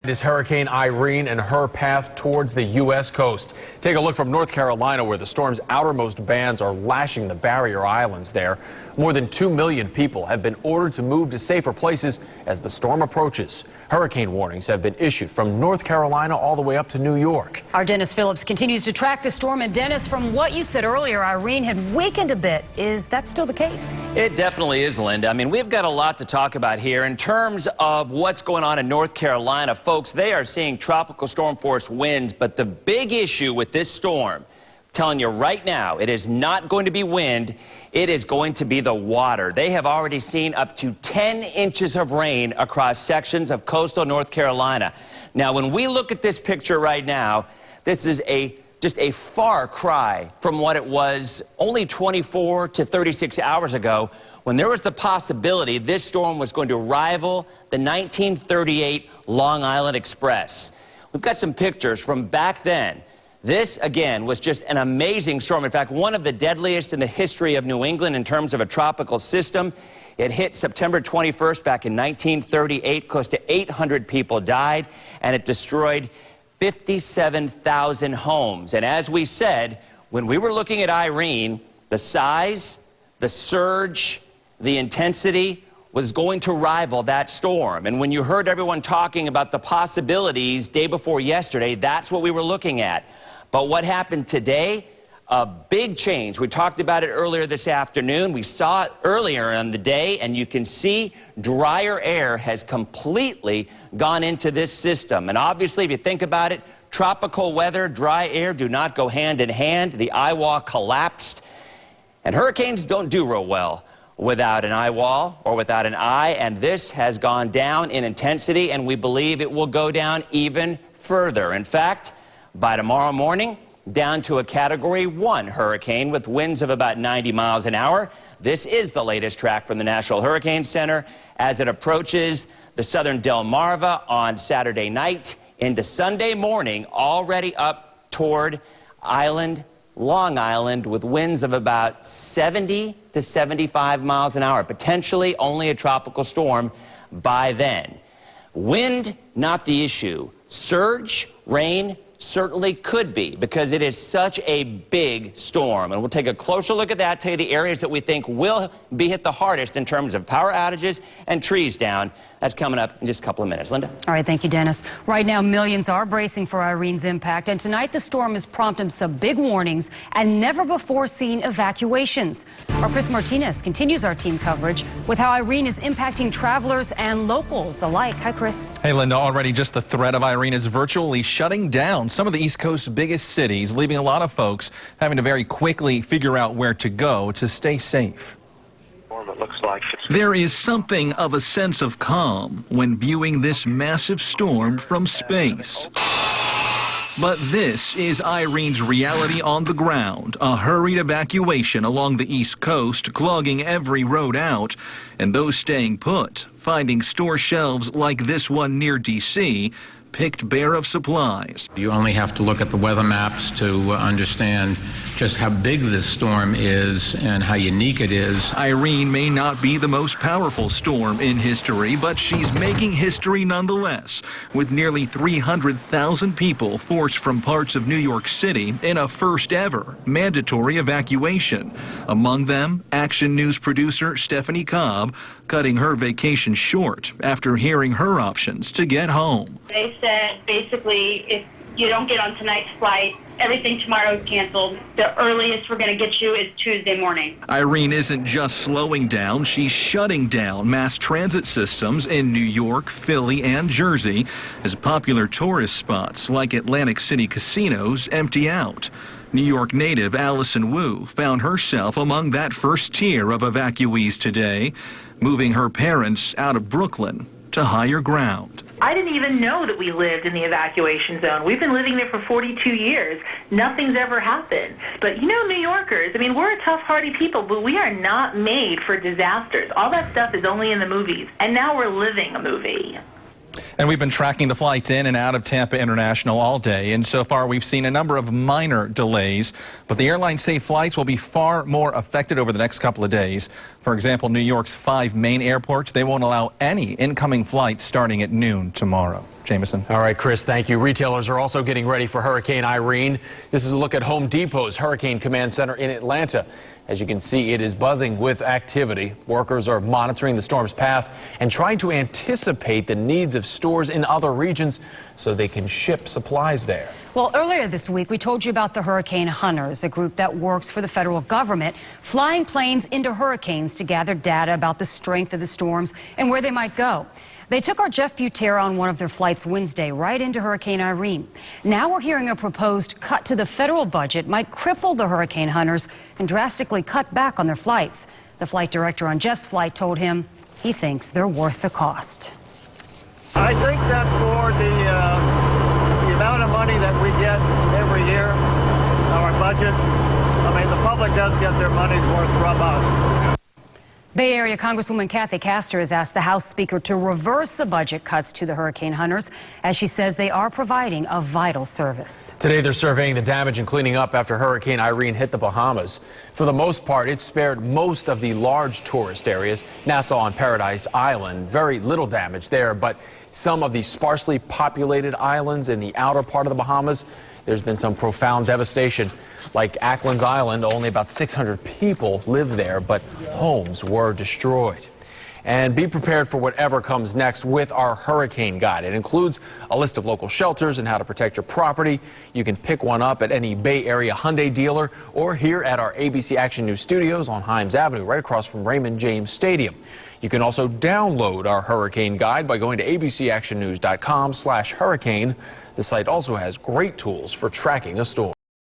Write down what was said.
It is Hurricane Irene and her path towards the U.S. coast. Take a look from North Carolina, where the storm's outermost bands are lashing the barrier islands there. More than 2 million people have been ordered to move to safer places as the storm approaches. Hurricane warnings have been issued from North Carolina all the way up to New York. Our Dennis Phillips continues to track the storm. And Dennis, from what you said earlier, Irene had weakened a bit. Is that still the case? It definitely is, Linda. I mean, we've got a lot to talk about here in terms of what's going on in North Carolina. Folks, they are seeing tropical storm force winds, but the big issue with this storm, telling you right now, it is not going to be wind, it is going to be the water. They have already seen up to 10 inches of rain across sections of coastal North Carolina. Now, when we look at this picture right now, this is just a far cry from what it was only 24 to 36 hours ago, when there was the possibility this storm was going to rival the 1938 Long Island Express. We've got some pictures from back then. This, again, was just an amazing storm. In fact, one of the deadliest in the history of New England in terms of a tropical system. It hit September 21st back in 1938. Close to 800 people died, and it destroyed 57,000 homes. And as we said, when we were looking at Irene, the size, the surge, the intensity was going to rival that storm. And when you heard everyone talking about the possibilities day before yesterday, that's what we were looking at. But what happened today? A big change. We talked about it earlier this afternoon. We saw it earlier in the day, and you can see drier air has completely gone into this system. And obviously, if you think about it, tropical weather, dry air do not go hand in hand. The eye wall collapsed. And hurricanes don't do real well without an eye wall or without an eye, and this has gone down in intensity, and we believe it will go down even further. In fact, by tomorrow morning, down to a Category 1 hurricane with winds of about 90 miles an hour. This is the latest track from the National Hurricane Center as it approaches the southern Delmarva on Saturday night into Sunday morning, already up toward Long Island, with winds of about 70 to 75 miles an hour, potentially only a tropical storm by then. Wind, not the issue. Surge, rain, certainly could be, because it is such a big storm. And we'll take a closer look at that, tell you the areas that we think will be hit the hardest in terms of power outages and trees down. That's coming up in just a couple of minutes. Linda? All right, thank you, Dennis. Right now, millions are bracing for Irene's impact, and tonight the storm has prompted some big warnings and never-before-seen evacuations. Our Chris Martinez continues our team coverage with how Irene is impacting travelers and locals alike. Hi, Chris. Hey, Linda. Already just the threat of Irene is virtually shutting down some of the East Coast's biggest cities, leaving a lot of folks having to very quickly figure out where to go to stay safe. There is something of a sense of calm when viewing this massive storm from space. But this is Irene's reality on the ground, a hurried evacuation along the East Coast, clogging every road out, and those staying put, finding store shelves like this one near D.C., picked bare of supplies. You only have to look at the weather maps to understand just how big this storm is and how unique it is. Irene may not be the most powerful storm in history, but she's making history nonetheless, with nearly 300,000 people forced from parts of New York City in a first-ever mandatory evacuation. Among them, Action News producer Stephanie Cobb, cutting her vacation short after hearing her options to get home. They said, basically, if you don't get on tonight's flight, everything tomorrow is canceled. The earliest we're going to get you is Tuesday morning. Irene isn't just slowing down, she's shutting down mass transit systems in New York, Philly, and Jersey as popular tourist spots like Atlantic City casinos empty out. New York native Allison Wu found herself among that first tier of evacuees today, moving her parents out of Brooklyn to higher ground. I didn't even know that we lived in the evacuation zone. We've been living there for 42 years. Nothing's ever happened. But you know, New Yorkers, I mean, we're a tough, hardy people, but we are not made for disasters. All that stuff is only in the movies. And now we're living a movie. And we've been tracking the flights in and out of Tampa International all day, and so far we've seen a number of minor delays, but the airlines say flights will be far more affected over the next couple of days. For example, New York's 5 main airports, they won't allow any incoming flights starting at noon tomorrow. Jameson. All right, Chris, thank you. Retailers are also getting ready for Hurricane Irene. This is a look at Home Depot's Hurricane Command Center in Atlanta. As you can see, it is buzzing with activity. Workers are monitoring the storm's path and trying to anticipate the needs of stores in other regions so they can ship supplies there. Well, earlier this week, we told you about the Hurricane Hunters, a group that works for the federal government, flying planes into hurricanes to gather data about the strength of the storms and where they might go. They took our Jeff Butera on one of their flights Wednesday right into Hurricane Irene. Now we're hearing a proposed cut to the federal budget might cripple the Hurricane Hunters and drastically cut back on their flights. The flight director on Jeff's flight told him he thinks they're worth the cost. I think that for the amount of money that we get every year, our budget, I mean, the public does get their money's worth from us. Bay Area Congresswoman Kathy Castor has asked the House Speaker to reverse the budget cuts to the Hurricane Hunters, as she says they are providing a vital service. Today, they're surveying the damage and cleaning up after Hurricane Irene hit the Bahamas. For the most part, it spared most of the large tourist areas, Nassau and Paradise Island. Very little damage there, but some of the sparsely populated islands in the outer part of the Bahamas, there's been some profound devastation. Like Ackland's Island, only about 600 people live there, but homes were destroyed. And be prepared for whatever comes next with our hurricane guide. It includes a list of local shelters and how to protect your property. You can pick one up at any Bay Area Hyundai dealer or here at our ABC Action News studios on Himes Avenue, right across from Raymond James Stadium. You can also download our hurricane guide by going to abcactionnews.com/hurricane. The site also has great tools for tracking a storm.